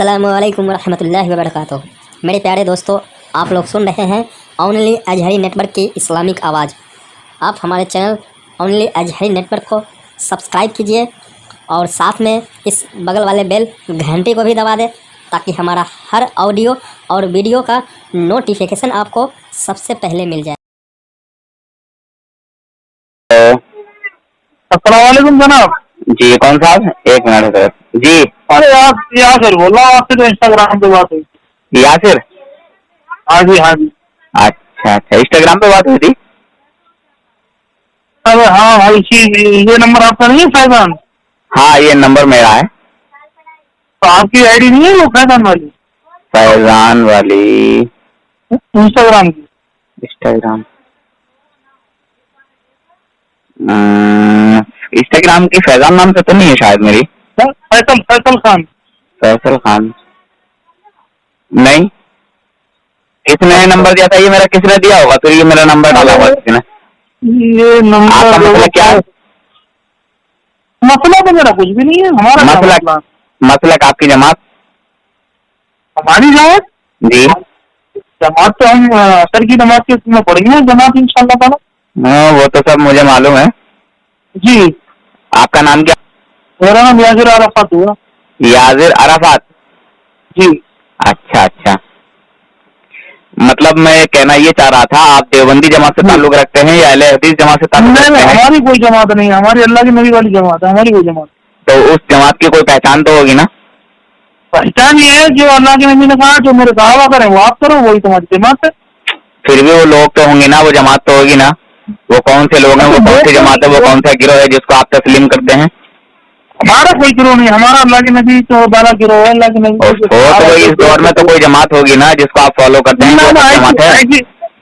السلام علیکم ورحمۃ اللہ وبرکاتہ۔ میرے پیارے دوستو، آپ لوگ سن رہے ہیں اونلی اجہری نیٹ ورک کی اسلامک آواز۔ آپ ہمارے چینل اونلی اجہری نیٹ ورک کو سبسکرائب کیجئے اور ساتھ میں اس بغل والے بیل گھنٹی کو بھی دبا دیں تاکہ ہمارا ہر آڈیو اور ویڈیو کا نوٹیفیکیشن آپ کو سب سے پہلے مل جائے۔ السلام علیکم جناب۔ جی کون صاحب؟ ایک منٹ سر۔ جی ارے آپ یاسر بول رہا ہوں، آپ سے تو انسٹاگرام پہ بات ہوئی۔ یاسر؟ ہاں جی ہاں جی۔ اچھا انسٹاگرام پہ بات ہوئی تھی؟ ارے ہاں بھائی، یہ نمبر آپ کا نہیں ہے فیضان؟ ہاں یہ نمبر میرا ہے۔ تو آپ کی آئی ڈی نہیں ہے وہ فیضان والی؟ فیضان والی انسٹاگرام کی؟ انسٹاگرام کی فیضان نام سے تو نہیں ہے شاید میری۔ فیصل خان۔ فیصل خان نہیں، کس نے نمبر دیا تھا؟ یہ میرا کس نے دیا ہوگا؟ پھر یہ میرا نمبر ڈالا ہوا کسی نے۔ یہ آپ کا مسئلہ کیا ہے؟ مسئلہ تو میرا کچھ بھی نہیں ہے، ہمارا مسلک آپ کی جماعت؟ ہماری جماعت؟ جی جماعت تو ہم سر کی جماعت کے میں پڑھیں گے جماعت انشاءاللہ تعالیٰ۔ وہ تو سب مجھے معلوم ہے۔ جی آپ کا نام کیا؟ میرا نام یاسر عرفات ہوا۔ یاسر عرفات؟ جی اچھا، مطلب میں کہنا یہ چاہ رہا تھا، آپ دیوبندی جماعت سے تعلق رکھتے ہیں یا اہل حدیث جماعت سے تعلق رکھتے ہیں؟ ہماری کوئی جماعت نہیں ہے، ہماری اللہ کے نبی والی جماعت ہے، ہماری کوئی جماعت۔ تو اس جماعت کی کوئی پہچان تو ہوگی نا؟ پہچان یہ ہے جو اللہ کے نبی نے کہا جو میرے دعویٰ کریں وہ آپ کرو، وہی تمہاری جماعت ہے۔ پھر بھی وہ لوگ تو ہوں گے نا، وہ جماعت تو ہوگی نا۔ وہ کون سے لوگ ہیں، وہ کون سی جماعت ہے، وہ کون سا گروہ ہے جس کو آپ تسلیم کرتے ہیں؟ ہمارا کوئی گروہ نہیں، ہمارا اللہ کے نبی تو بارہ گروہ ہے، اللہ کے نبی تو اس دور میں تو کوئی جماعت ہوگی نا جس کو آپ فالو کرتے ہیں؟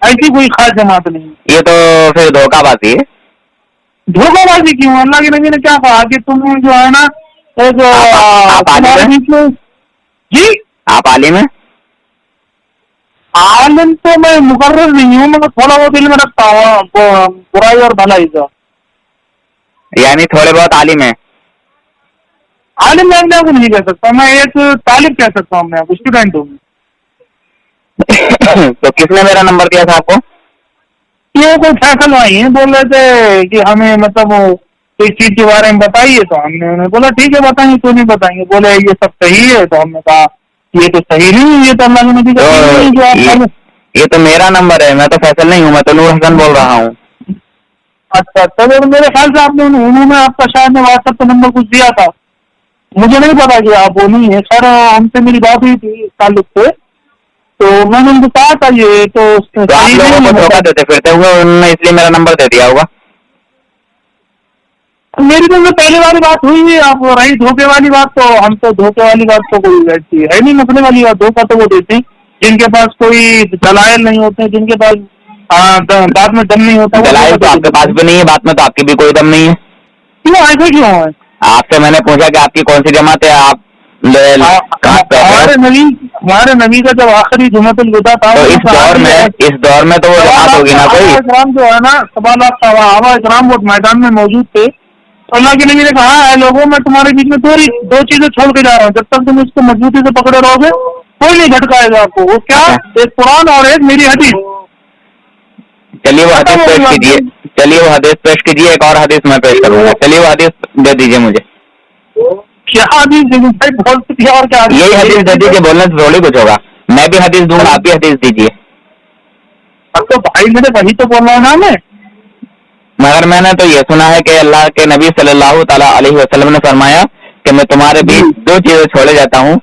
ایسی کوئی خاص جماعت نہیں۔ یہ تو پھر دھوکہ بازی ہے۔ دھوکہ بازی کیوں؟ اللہ کے نبی نے کیا کہا کہ تم جو ہے نا جی آپ عالم ہیں؟ عالم تو میں مقرر نہیں ہوں، مگر تھوڑا بہت علم رکھتا ہوں برائی اور بھلائی کا۔ یعنی تھوڑے بہت عالم ہیں؟ عالم میں اپنے آپ کو نہیں کہہ سکتا، میں ایک طالب کہہ سکتا ہوں، میں اسٹوڈینٹ ہوں۔ تو کس نے میرا نمبر دیا تھا آپ کو؟ یہ کوئی فیصل بھائی ہیں، بول رہے تھے کہ ہمیں مطلب کوئی چیز کے بارے میں بتائیے، تو ہم نے بولا ٹھیک ہے بتائیں گے، کیوں نہیں بتائیں گے؟ بولے یہ سب صحیح ہے، تو ہم نے کہا یہ تو صحیح نہیں، یہ تو اللہ کے نبی کا۔ یہ تو میرا نمبر ہے، میں تو فیصل نہیں ہوں، میں تو نور حسن بول رہا ہوں۔ اچھا میرے خیال سے آپ نے انہوں نے آپ کا شاید واٹس ایپ پہ نمبر کچھ دیا تھا، مجھے نہیں پتا کہ آپ وہ نہیں ہے۔ خیر ہم سے میری بات ہوئی تھی اس تعلق سے، تو میں نے ان کو کہا تھا یہ تو آپ لوگوں کو دھوکہ دیتے پھرتے ہوئے انہوں نے اس لیے میرا نمبر دے دیا ہوگا۔ میری تو پہلی والی بات ہوئی ہے، آپ رہی دھوکے والی بات، تو ہم تو دھوکے والی بات تو کوئی ایسی ہے نہیں، مسئلے والی بات۔ دھوکہ تو وہ دیتے ہیں جن کے پاس کوئی دلائل نہیں ہوتے، جن کے پاس بات میں دم نہیں ہوتا۔ دلائل تو آپ کے پاس بھی نہیں ہے، بات میں تو آپ کی بھی کوئی دم نہیں ہے۔ کیوں ایسے کیوں ہے؟ آپ سے میں نے پوچھا کہ آپ کی کون سی جماعت ہے، آپ ہمارے نبی کا جب آخری جمعۃ الوداع تھا تو اس دور میں تو وہ جماعت ہوگی نا کوئی۔ اکرام جو ہے نا سوال صحابہ اکرام وہ میدان میں موجود تھے، تو اللہ کے نبی نے کہا اے لوگوں میں تمہارے بیچ میں دو چیزیں چھوڑ کے جا رہا ہوں، جب تک تم اس کو مضبوطی سے پکڑے رہو گے کوئی نہیں جھٹکائے گا آپ کو۔ وہ کیا؟ ایک قرآن اور ایک میری حدیث۔ چلیے وہ حدیث پیش کیجیے، ایک اور حدیث میں پیش کروں گا، چلیے وہ حدیث دے دیجیے مجھے۔ کیا حدیث اور کیا؟ یہی حدیث دے دیجیے، بولنے سے تھوڑی کچھ ہوگا، میں بھی حدیث دوں گا، آپ بھی حدیث دیجیے۔ اب تو بھائی میرے وہی تو بول رہا ہوں نا میں، مگر میں نے تو یہ سنا ہے کہ اللہ کے نبی صلی اللہ تعالیٰ علیہ وسلم نے فرمایا کہ میں تمہارے بیچ دو چیزیں چھوڑے جاتا ہوں،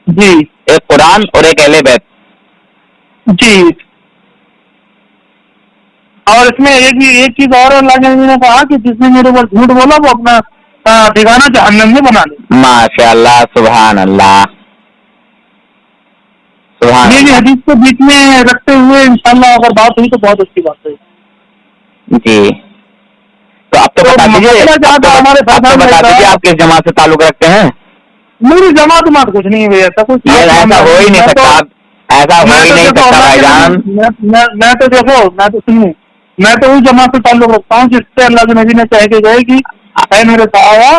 جی، ایک قرآن اور ایک اہل بیت۔ جی، اور اس میں ایک چیز اور اللہ کے نبی نے کہا کہ جس نے میرے اوپر جھوٹ بولا وہ اپنا ٹھکانہ جہنم میں بنا لے۔ ماشاء اللہ، سبحان اللہ، سبحان یہ اللہ۔ حدیث کو بیچ میں رکھتے ہوئے انشاءاللہ اگر بات ہوئی تو بہت اچھی بات ہے۔ جی تو اب تو بتا دیجیے آپ کس جماعت سے تعلق رکھتے ہیں؟ میری جماعت کچھ نہیں ہے، ایسا کچھ ایسا ہو ہی نہیں سکتا، ایسا ہو ہی نہیں سکتا بھائی جان۔ میں تو دیکھو میں تو اس جماعت سے تعلق رکھتا ہوں جس سے اللہ کے نبی نے کہہ کے گئے کہ اے میرے صحابہ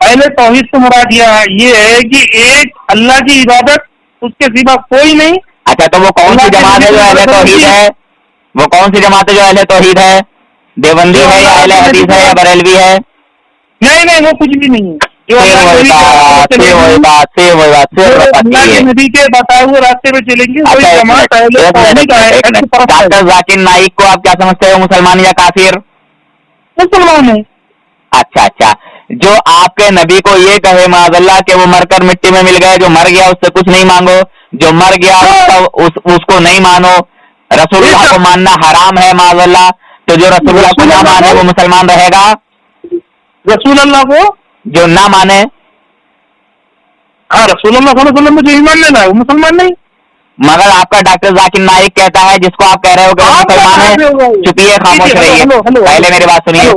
اہل توحید سے مراد یہ ہے کہ ایک اللہ کی عبادت اس کے سوا کوئی نہیں. اچھا تو وہ کون سی جماعت ہے جو اہل توحید ہے؟ وہ کون سی جماعت ہے جو اہل توحید ہے؟ دیوبندی ہے یا اہل حدیث ہے یا بریلوی ہے؟ نہیں وہ کچھ بھی نہیں ہے. جو اللہ کے نبی کے بتائے ہوئے راستے پہ چلیں گے وہی جماعت اہل توحید ہے. ڈاکٹر ذاکر نائک کو آپ کیا سمجھتے ہو، مسلمان یا کافر؟ مسلمان ہے. اچھا جو آپ کے نبی کو یہ کہے معاذ اللہ کہ وہ مر کر مٹی میں مل گئے، جو مر گیا اس سے کچھ نہیں مانگو، جو مر گیا اس کو نہیں مانو، رسول اللہ کو ماننا حرام ہے معاذ اللہ، تو جو رسول اللہ کو نہ مانے وہ مسلمان رہے گا؟ رسول اللہ کو جو نہ مانے، ہاں رسول اللہ صلی اللہ علیہ وسلم جو ایمان لینا ہے وہ مسلمان نہیں. مگر آپ کا ڈاکٹر ذاکر نائک کہتا ہے جس کو آپ کہہ رہے ہو کہ وہ مسلمان ہے. چپیے، خاموش رہیے، پہلے میری بات سنیے.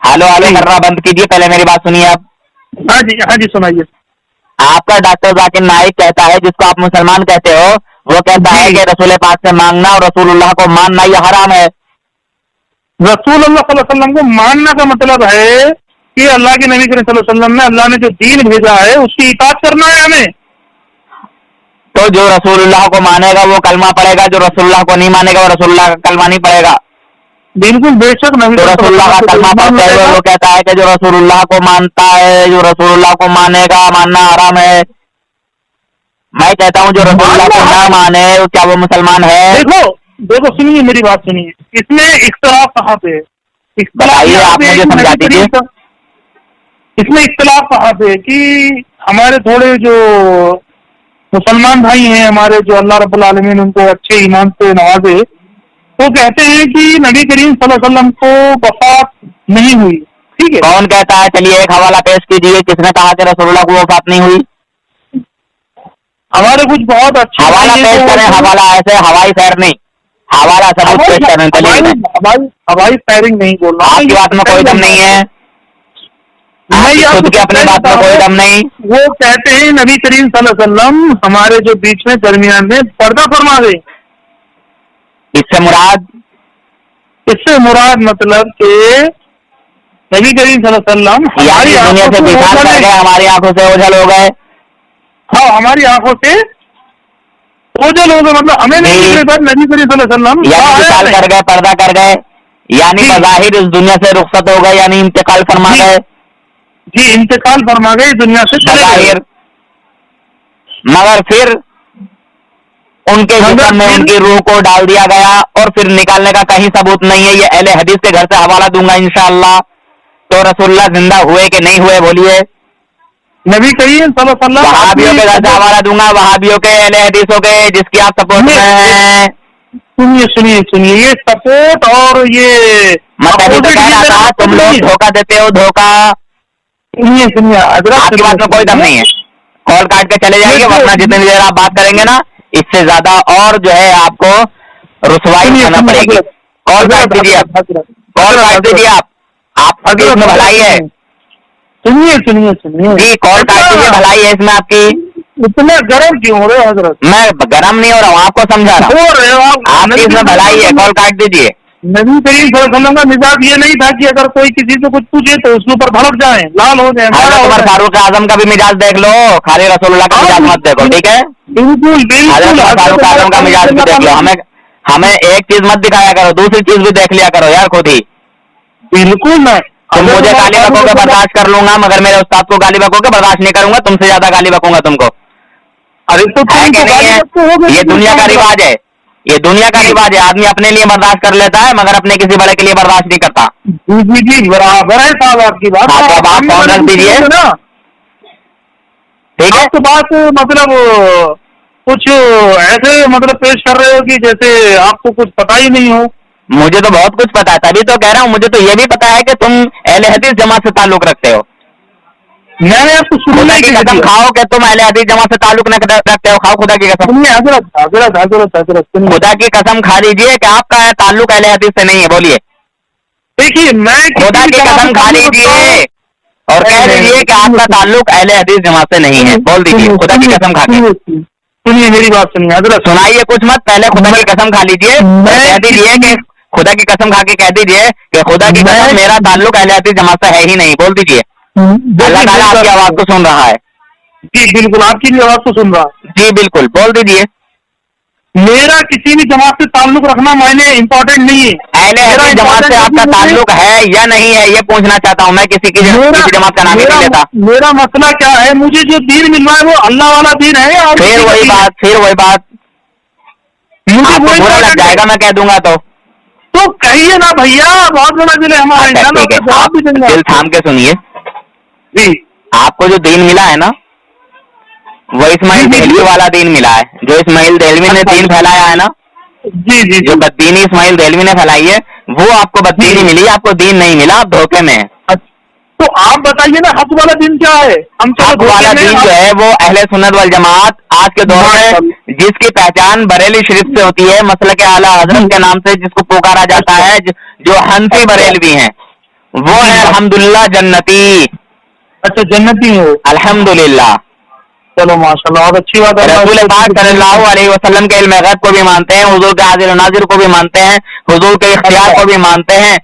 ہلو کرنا بند کیجیے، پہلے میری بات سنیے آپ. ہاں جی سنائیے. آپ کا ڈاکٹر ذاکر نائک کہتا ہے جس کو آپ مسلمان کہتے ہو، وہ کہتا ہے کہ رسول پاک سے مانگنا اور رسول اللہ کو ماننا یہ حرام ہے. رسول اللہ صلی اللہ علیہ وسلم کو ماننا کا مطلب ہے کہ اللہ کے نبی کریم صلی اللہ علیہ وسلم نے اللہ نے جو دین بھیجا ہے اس کی اطاعت کرنا ہے ہمیں. تو جو رسول اللہ کو مانے گا وہ کلمہ پڑے گا، جو رسول اللہ کو نہیں مانے گا وہ رسول اللہ کا کلمہ نہیں پڑے گا. بالکل بے شک نبی جو رسول اللہ کا کلمہ پڑھتے ہوئے وہ کہتا ہے کہ جو رسول اللہ کو مانتا ہے، جو رسول اللہ کو مانے گا، ماننا حرام ہے. میں کہتا ہوں جو رسول اللہ کو نہ مانے کیا وہ مسلمان ہے؟ دیکھو سنیے میری بات سنیے، اس میں اختلاف کہاں پہ ہے؟ بتائیے، آپ مجھے سمجھا دیجیے. اس میں اختلاف کہاں پہ ہے کہ ہمارے تھوڑے جو مسلمان بھائی ہیں ہمارے، جو اللہ رب العالمین ان کو اچھے ایمان سے نوازے، وہ کہتے ہیں کہ نبی کریم صلی اللہ علیہ وسلم کو وفات نہیں ہوئی. ٹھیک ہے، کون کہتا ہے؟ چلیے ایک حوالہ پیش کیجیے، کس نے کہا کہ رسول اللہ کو وفات نہیں ہوئی؟ ہمارے کچھ بہت اچھے حوالہ پیش کریں. حوالہ ایسے ہوائی فیر نہیں، حوالہ ثبوت پیش کریں. ہوائی فائرنگ نہیں بول رہا، آپ کی بات میں کوئی دم نہیں ہے، خود کی اپنی بات میں کوئی دم نہیں. وہ کہتے ہیں نبی کریم صلی اللہ علیہ وسلم ہمارے جو بیچ میں درمیان میں پردہ فرما دے. اس سے مراد مطلب کہ نبی کریم صلی اللہ علیہ وسلم ہماری دنیا سے وصال کر گئے، ہماری آنکھوں سے اوجھل ہو گئے. ہاں ہماری آنکھوں سے اوجھل ہو گئے، مطلب ہمیں نہیں نبی کریم صلی اللہ علیہ وسلم وصال کر گئے، پردہ کر گئے، یعنی بظاہر اس دنیا سے رخصت ہو گئے، یعنی انتقال فرما گئے. جی انتقال فرما گئے، دنیا سے بظاہر. مگر پھر ان کے جسم میں ان کی روح کو ڈال دیا گیا اور پھر نکالنے کا کہیں ثبوت نہیں ہے. یہ اہل حدیث کے گھر سے حوالہ دوں گا انشاءاللہ. تو رسول اللہ زندہ ہوئے کہ نہیں ہوئے بولیے؟ نبی کریم صلی اللہ علیہ وسلم وہابیوں کے گھر سے حوالہ دوں گا، وہابیوں کے، اہل حدیثوں کے، جس کی آپ سپورٹ میں ہیں. سنیے یہ سپورٹ اور یہ مطلب تو کہہ رہا تھا تم لوگ دھوکہ دیتے ہو. دھوکہ سنیے آپ کی بات میں کوئی دم نہیں ہے. کال کاٹ کے چلے جائیں گے، ورنہ جتنی دیر آپ بات کریں گے نا اس سے زیادہ اور جو ہے آپ کو رسوائی کرنا پڑے گی. کال کاٹ دیجیے، کال کاٹ دیجیے. آپ کی اس میں بھلائی ہے. سنیے جی کال کاٹ دیجیے، بھلائی ہے اس میں آپ کی. اتنے گرم کیوں ہو رہے حضرت؟ میں گرم نہیں ہو رہا ہوں، آپ کو سمجھا رہا ہوں. آپ کی اس میں بھلائی ہے، کال کاٹ دیجیے. نبی کریم صلی اللہ علیہ وسلم کا مزاج یہ نہیں تھا کہ اگر کوئی کسی سے کچھ پوچھے تو اس کے اوپر بھڑک جائیں، لال ہو جائیں. عمر فاروق اعظم کا بھی مزاج دیکھ لو، خالی رسول اللہ کا مزاج مت دیکھو. ٹھیک ہے، بالکل عمر فاروق اعظم کا مزاج بھی دیکھ لو. ہمیں ایک چیز مت دکھایا کرو، دوسری چیز بھی دیکھ لیا کرو یار خود ہی. بالکل میں تم مجھے گالی بکو گے برداشت کر لوں گا، مگر میرے استاد کو گالی بکو گے برداشت نہیں کروں گا. تم سے زیادہ گالی بکوں گا تم کو. ارے تو یہ دنیا کا رواج ہے، یہ دنیا کا رواج ہے. آدمی اپنے لیے برداشت کر لیتا ہے مگر اپنے کسی بڑے کے لیے برداشت نہیں کرتا. جی برابر ہے صاحب آپ کی بات. آپ فون رکھ دیجیے. ٹھیک ہے، آپ کی بات مطلب کچھ ایسے مطلب پیش کر رہے ہو کہ جیسے آپ کو کچھ پتا ہی نہیں ہو. مجھے تو بہت کچھ پتا ہے، تبھی تو کہہ رہا ہوں. مجھے تو یہ بھی پتا ہے کہ تم اہل حدیث جماعت سے تعلق رکھتے ہو. میں نے آپ کو خدا کی قسم کھاؤ کہ تم اہل حدیث جماعت سے تعلق نہ رکھتے ہو. کھاؤ خدا کی قسم. حضرت خدا کی قسم کھا لیجیے کہ آپ کا تعلق اہل حدیث سے نہیں ہے. بولیے. دیکھیے میں خدا کی قسم کھا لیجیے اور کہہ دیجیے کہ آپ کا تعلق اہل حدیث جماعت سے نہیں ہے. بول دیجیے خدا کی قسم کھا کے. سنیے میری بات سنیے حضرت. سنائیے کچھ مت، پہلے خدا کی قسم کھا لیجیے. کہہ دیجیے کہ خدا کی قسم کھا کے کہہ دیجیے کہ خدا کی قسم میرا تعلق اہل حدیث جماعت سے ہے ہی نہیں. بول دیجیے. اللہ تعالیٰ آپ کی آواز کو سن رہا ہے. جی بالکل آپ کی بھی آواز کو سن رہا. جی بالکل بول دیجیے. میرا کسی بھی جماعت سے تعلق رکھنا میں نے امپورٹنٹ نہیں ہے. اہل حدیث جماعت سے آپ کا تعلق ہے یا نہیں ہے یہ پوچھنا چاہتا ہوں میں. کسی جماعت کا نام ہی نہیں لیتا. میرا مسئلہ کیا ہے, مجھے جو دین مل رہا ہے وہ اللہ والا دین ہے. اور پھر وہی بات مجھے برا لگ جائے گا میں کہہ دوں گا تو کہیے نا بھیا, بہت بڑا دل ہے ہمارا. دل تھام کے سنیے. جی آپ کو جو دین ملا ہے نا وہ اسماعیل دہلوی والا دین ملا ہے. جو اسماعیل دہلوی نے دین پھیلایا ہے نا, جی جو بددینی اسماعیل دہلوی نے پھیلائی ہے وہ آپ کو بددینی ملی, آپ کو دین نہیں ملا, آپ دھوکے میں ہیں. تو آپ بتائیے نا حق والا دین کیا ہے. حق والا دین جو ہے وہ اہل سنت والجماعت آج کے دور میں جس کی پہچان بریلی شریف سے ہوتی ہے, مسلک اعلیٰ حضرت کے نام سے جس کو پکارا جاتا ہے, جو حنفی بریلوی ہیں وہ ہے الحمدللہ جنتی. اچھا جنتی ہو, الحمدللہ. چلو ماشاء اللہ, بہت اچھی بات ہے. رسول پاک صلی اللہ علیہ وسلم کے علم غیب کو بھی مانتے ہیں, حضور کے حاضر و ناظر کو بھی مانتے ہیں, حضور کے اختیار کو بھی مانتے ہیں,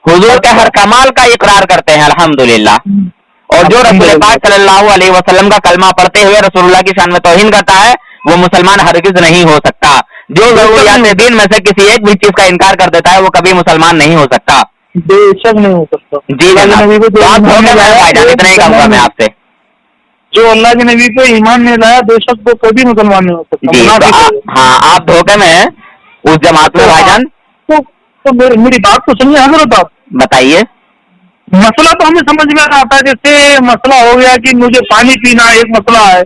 حضور کے ہر کمال کا اقرار کرتے ہیں الحمدللہ. اور جو رسول پاک صلی اللہ علیہ وسلم کا کلمہ پڑھتے ہوئے رسول اللہ کی شان میں توہین کرتا ہے وہ مسلمان ہرگز نہیں ہو سکتا. جو ضروریات دین میں سے کسی ایک بھی چیز کا انکار کر دیتا ہے وہ کبھی مسلمان نہیں ہو سکتا. بے شک نہیں ہو سکتا. جی جناب, اتنا ہی کہوں گا میں آپ سے. جو اللہ کے نبی پہ ایمان نہیں لایا بے شک وہ کبھی مسلمان نہیں ہو سکتا. جی ہاں, آپ دھوکے میں ہیں اس جماعت میں بھائی جان. تو میری بات تو سنیے حضرت, آپ بتائیے. مسئلہ تو ہمیں سمجھ میں آتا ہے. جیسے مسئلہ ہو گیا کہ مجھے پانی پینا ایک مسئلہ ہے,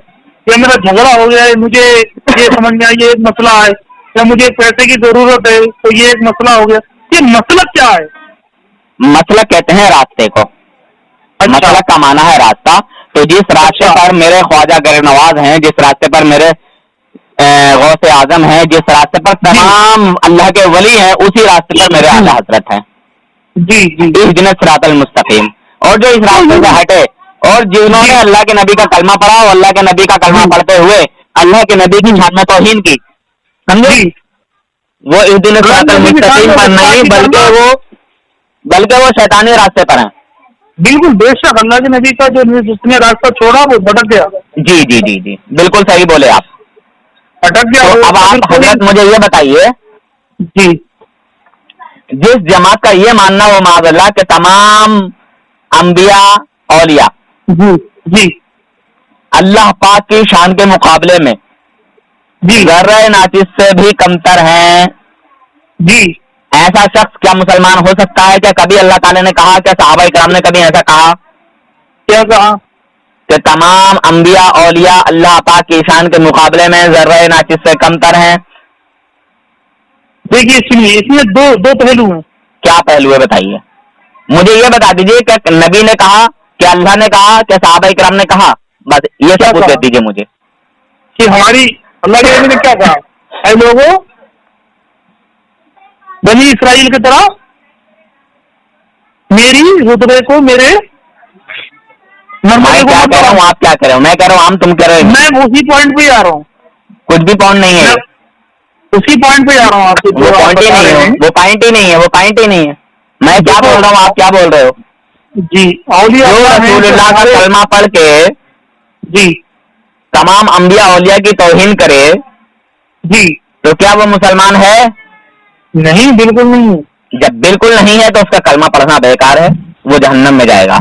یا میرا جھگڑا ہو گیا ہے مجھے یہ سمجھ میں آیا یہ ایک مسئلہ ہے, یا مجھے پیسے کی ضرورت ہے تو یہ ایک مسئلہ ہو گیا. یہ مسئلہ کیا ہے؟ مسئلہ کہتے ہیں راستے کو. مسئلہ کا معنی ہے راستہ. تو جس راستے پر میرے خواجہ غریب نواز ہیں, جس راستے پر میرے غوث اعظم ہیں, جس راستے پر تمام اللہ کے ولی ہیں, اسی راستے پر میرے اعلیٰ حضرت ہیں. جی جی, اہدنا الصراط المستقیم. اور جو اس راستے سے ہٹے اور جنہوں نے اللہ کے نبی کا کلمہ پڑھا اور اللہ کے نبی کا کلمہ پڑھتے ہوئے اللہ کے نبی کی شان میں توہین کی, سمجھے, وہ اہدنا الصراط المستقیم پر نہیں بلکہ وہ شیطانی راستے پر ہیں. بالکل بے شک اللہ کے نبی کا جو جس نے راستہ چھوڑا وہ بھٹک گیا. جی جی جی جی بالکل صحیح بولے آپ, بھٹک گیا. اب آپ حضرت مجھے یہ بتائیے, جی جس جماعت کا یہ ماننا وہ معاذ اللہ کہ تمام انبیاء اولیاء جی جی اللہ پاک کی شان کے مقابلے میں ذرہ ناچز سے بھی کمتر ہیں, جی ایسا شخص کیا مسلمان ہو سکتا ہے؟ کیا کبھی اللہ تعالیٰ نے کہا, کیا صحابہ کرام نے کبھی ایسا کہا؟ کیا کہا کہ تمام انبیاء اولیاء اللہ پاک کی شان کے مقابلے میں ذرہ ناچز سے کمتر ہیں؟ دیکھیے سنیے, اس میں دو پہلو ہیں. کیا پہلو ہے بتائیے مجھے. یہ بتا دیجیے کہ نبی نے کہا, کہ اللہ نے کہا, کہ صحابہ کرام نے کہا, بس یہ سب کچھ دے دیجیے مجھے کہ ہماری اللہ کے نبی نے کیا کہا, اے لوگوں بنی اسرائیل کی طرح میری رتبے کو میرے میں کیا کہہ رہا ہوں, آپ کیا کہہ رہے ہو, میں کہہ رہا ہوں ہم, تم کہہ رہے ہو. میں اسی پوائنٹ پہ آ رہا ہوں. کچھ بھی پوائنٹ نہیں ہے, اسی پوائنٹ پہ آ رہا ہوں. آپ وہ پوائنٹ ہی نہیں ہے, وہ پوائنٹ ہی نہیں ہے, وہ پوائنٹ ہی نہیں ہے. میں کیا بول رہا ہوں, آپ کیا بول رہے ہو؟ جی اولیاء رسول اللہ کا کلمہ پڑھ کے جی تمام انبیاء اولیاء کی توہین کرے جی تو کیا وہ مسلمان ہے؟ نہیں, بالکل نہیں. جب بالکل نہیں ہے تو اس کا کلمہ پڑھنا بیکار ہے, وہ جہنم میں جائے گا.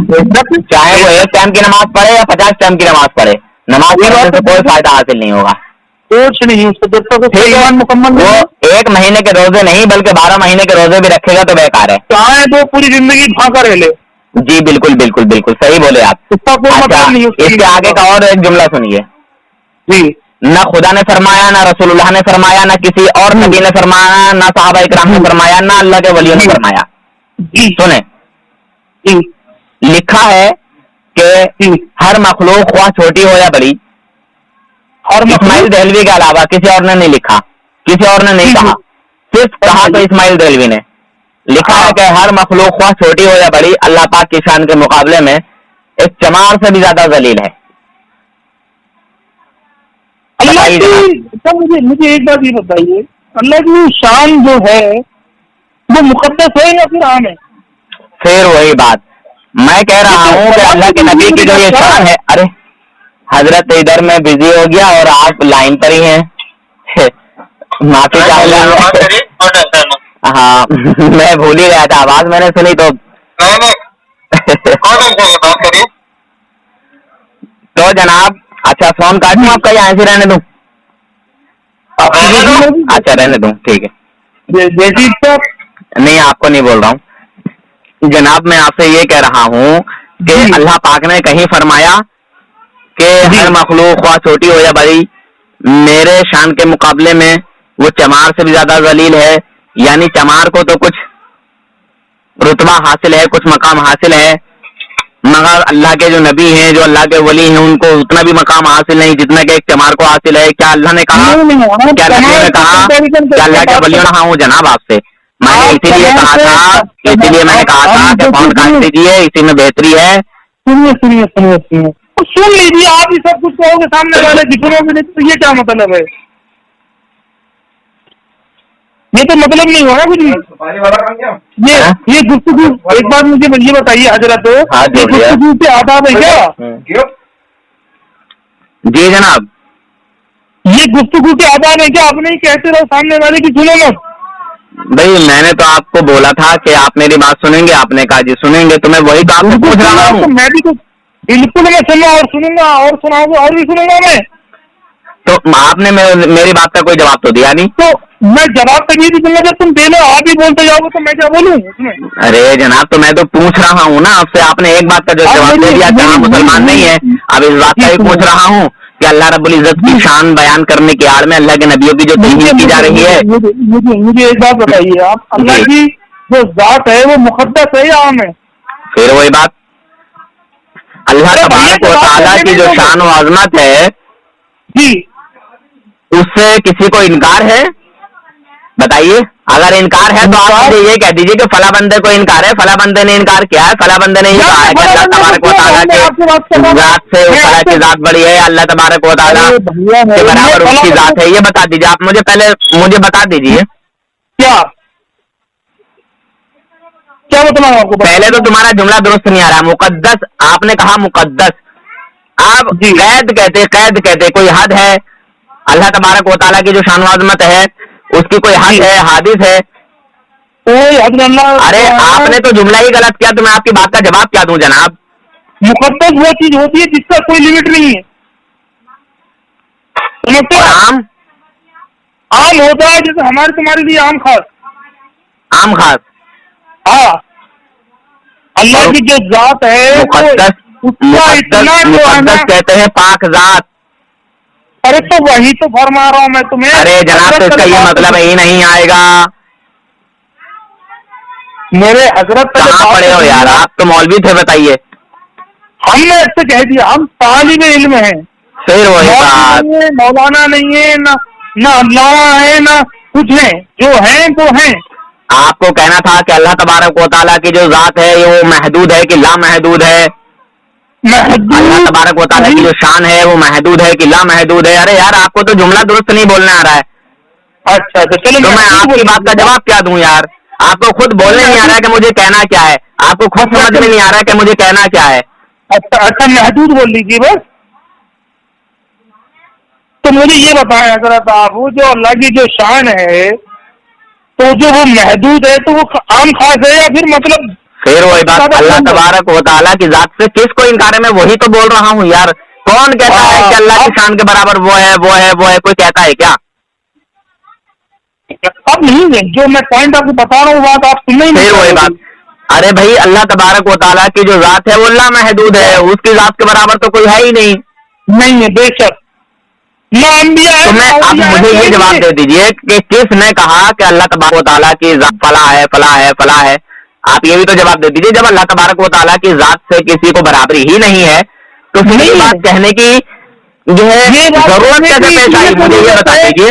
چاہے وہ 1 ٹائم کی نماز پڑھے یا 50 ٹائم کی نماز پڑھے, نماز پڑھنے سے کوئی فائدہ حاصل نہیں ہوگا. کچھ نہیں, اس کو جب تک ایمان مکمل وہ 1 مہینے کے روزے نہیں بلکہ 12 مہینے کے روزے بھی رکھے گا تو بیکار ہے. چاہے تو پوری زندگی بھاگا رہ لے. جی بالکل بالکل بالکل صحیح بولے آپ. اس کے آگے کا اور ایک جملہ سنیے. جی نہ خدا نے فرمایا, نہ رسول اللہ نے فرمایا, نہ کسی اور نبی نے فرمایا, نہ صحابہ کرام نے فرمایا, نہ اللہ کے ولیوں نے فرمایا. جی سنیں, لکھا ہے کہ ہر مخلوق خواہ چھوٹی ہو یا بڑی, اور اسماعیل دہلوی کے علاوہ کسی اور نے نہیں لکھا, کسی اور نے نہیں کہا, صرف کہا تو اسماعیل دہلوی نے. لکھا ہے کہ ہر مخلوق خواہ چھوٹی ہو یا بڑی اللہ پاک کی شان کے مقابلے میں ایک چمار سے بھی زیادہ ذلیل ہے. اللہ کی مجھے ایک بات یہ بتائیے, اللہ کی شان جو ہے وہ مقدس ہے یا پھر عام ہے؟ پھر وہی بات, میں کہہ رہا ہوں کہ اللہ کے نبی کی جو یہ شان ہے. ارے حضرت ادھر میں بزی ہو گیا اور آپ لائن پر ہی ہیں. معافی چاہیے. ہاں میں بھول ہی گیا تھا, آواز میں نے سنی تو تو جناب اچھا فون کاٹوں آپ کا یا ایسے رہنے دوں؟ اچھا رہنے دوں, ٹھیک ہے. نہیں آپ کو نہیں بول رہا ہوں جناب, میں آپ سے یہ کہہ رہا ہوں کہ اللہ پاک نے کہیں فرمایا کہ ہر مخلوق خواہ چھوٹی ہو یا بڑی میرے شان کے مقابلے میں وہ چمار سے بھی زیادہ ذلیل ہے. یعنی چمار کو تو کچھ رتبہ حاصل ہے, کچھ مقام حاصل ہے, مگر اللہ کے جو نبی ہیں, جو اللہ کے ولی ہیں, ان کو اتنا بھی مقام حاصل نہیں جتنا کہ ایک چمار کو حاصل ہے. کیا اللہ نے کہا, کیا نبی نے کہا کہ اللہ کے ولی رہا ہوں جناب آپ سے؟ میں نے اسی لیے کہا تھا کہ فون کاٹ دیجیے, اسی میں بہتری ہے. سنیے سن لیجیے, آپ ہی سب کچھ کہو گے سامنے والے دکھنے میں, تو یہ کیا مطلب ہے؟ یہ تو مطلب نہیں ہوگا کچھ بھی. یہ گفتگو, ایک بات مجھے یہ بتائیے حضرت, یہ گفتگو سے آداب ہے کیا؟ جی جناب, یہ گفتگو کے آداب ہے کیا؟ آپ نہیں کہتے رہو سامنے والے کی سنو مت. بھائی میں نے تو آپ کو بولا تھا کہ آپ میری بات سنیں گے, آپ نے کہا جی سنیں گے, تو میں وہی تو آپ سے پوچھ رہا ہوں. میں بھی تو بالکل میں سنوں اور سنوں گا اور سناؤں گا اور بھی سنوں گا میں. تو آپ نے میری بات کا کوئی جواب تو دیا نہیں. تو میں جواب تو نہیں دوں گا, جب تم دے لو آپ ہی بولتے جاؤ گے تو میں کیا بولوں اس میں؟ ارے جناب تو میں تو پوچھ رہا ہوں نا آپ سے, آپ نے ایک بات کا جو جواب دے دیا کہ ہاں مسلمان نہیں ہے. اب اس بات کا ہی پوچھ رہا ہوں کہ اللہ رب العزت کی شان بیان کرنے کی آڑ میں اللہ کے نبیوں کی جو توہین کی جا رہی ہے. مجھے ایک بات بتائیے آپ, اللہ کی جو ذات ہے وہ مقدس ہے یا عام ہے؟ پھر وہی بات, اللہ تبارک و تعالیٰ کی جو شان و عظمت ہے جی اس سے کسی کو انکار ہے؟ بتائیے. اگر انکار ہے تو آپ مجھے یہ کہہ دیجیے کہ فلاں بندے کو انکار ہے, فلاں بندے نے انکار کیا ہے, فلاں بندے نے یہ کہا ہے کہ اللہ تبارک و تعالیٰ کی ذات سے خدا کی ذات بڑی ہے, اللہ تبارک و تعالیٰ کے برابر اس کی ذات ہے. یہ بتا دیجیے آپ مجھے, پہلے مجھے بتا دیجیے کیا بتاؤں آپ کو. پہلے تو تمہارا جملہ درست نہیں آ رہا. مقدس آپ نے کہا, مقدس آپ قید کہتے کوئی حد ہے؟ اللہ تبارک و تعالیٰ کی جو شان و عظمت ہے اس کی کوئی حد ہے, حادث ہے؟ ارے آپ نے تو جملہ ہی غلط کیا, تو میں آپ کی بات کا جواب کیا دوں جناب؟ مقدس وہ چیز ہوتی ہے جس کا کوئی لمٹ نہیں ہے. عام ہوتا ہے جیسے ہمارے تمہارے لیے عام خاص. ہاں, اللہ کی جو ذات ہے مقدس کہتے ہیں پاک ذات. ارے تو وہی تو فرما رہا ہوں میں تمہیں. ارے جناب تو اس کا یہ مطلب ہی نہیں آئے گا. میرے حضرت کہاں پڑے ہو یار آپ, تو مولوی تھے بتائیے. ہم نے اس سے کہہ دیا ہم طالب علم ہیں. پھر وہی بات, مولانا نہیں ہے نہ علامہ ہے نہ کچھ ہے, جو ہیں وہ ہیں. آپ کو کہنا تھا کہ اللہ تبارک و تعالیٰ کی جو ذات ہے وہ محدود ہے کہ لامحدود ہے. اللہ تبارک و تعالیٰ کی جو شان ہے وہ محدود ہے کہ لامحدود ہے. ارے یار آپ کو تو جملہ درست نہیں بولنا آ رہا ہے. اچھا تو میں آپ کی بات کا جواب کیا دوں یار؟ آپ کو خود بولنے نہیں آ رہا ہے کہ مجھے کہنا کیا ہے, آپ کو خود سمجھ میں نہیں آ رہا ہے کہ مجھے کہنا کیا ہے. اچھا محدود بول لیجیے بس. تو مجھے یہ بتائیں حضرت آپ, وہ جو اللہ کی جو شان ہے تو جو وہ محدود ہے تو وہ عام خاص ہے یا پھر مطلب؟ پھر وہی بات, اللہ تبارک و تعالیٰ کی ذات سے کس کو انکار ہے؟ میں وہی تو بول رہا ہوں یار. کون کہتا ہے کہ اللہ کی شان کے برابر وہ ہے؟ کوئی کہتا ہے کیا؟ اب نہیں, جو میں پوائنٹ آپ کو بتا رہا ہوں بات آپ سن نہیں. پھر وہی بات, ارے بھائی اللہ تبارک و تعالیٰ کی جو ذات ہے وہ لامحدود ہے, اس کی ذات کے برابر تو کوئی ہے ہی نہیں ہے. بے شک تو میں اب مجھے یہ جواب دے دیجئے کہ کس نے کہا کہ اللہ تبارک و تعالیٰ کی ذات فلاں ہے. آپ یہ بھی تو جواب دے دیجئے, جب اللہ تبارک و تعالیٰ کی ذات سے کسی کو برابری ہی نہیں ہے تو پھر یہ بات کہنے کی جو ہے ضرورت کیسے پیش آئی, مجھے یہ بتا دیجیے.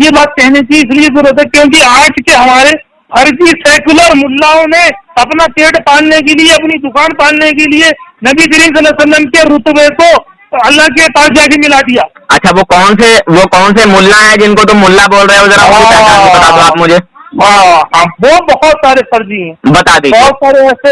یہ بات کہنے کی اس لیے ضرورت ہے کیونکہ آج کے ہمارے فرضی سیکولر ملاؤں نے اپنا پیٹ پالنے کے لیے, اپنی دکان پالنے کے لیے نبی کریم صلی اللہ علیہ وسلم کے رتبے کو اللہ کے پاس جا کے ملا دیا. اچھا وہ کون سے ملا ہیں جن کو تم ملا بول رہے ہو, ذرا بتا دو آپ مجھے. وہ بہت سارے فرضی ہیں, بتا دیجیے. بہت سارے ایسے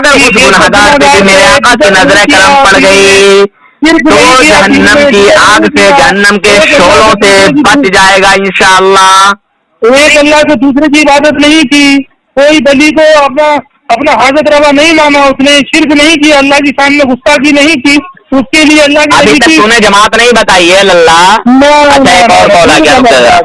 اگر اس گنہگار پہ بھی میرے آقا کی نظر کرم پڑ گئی تو جہنم کی آگ سے، جہنم کے شعلوں سے بچ جائے گا انشاءاللہ۔ ایک اللہ سے دوسرے کی عبادت نہیں کی، کوئی ولی کو اپنا حاجت روا نہیں مانا، اس نے شرک نہیں کیا، اللہ کی شان میں گستاخی نہیں کی، اس کے لیے اللہ ابھی تک تو نے جماعت نہیں بتائی ہے اللہ۔ اچھا ایک اور کال آ گیا،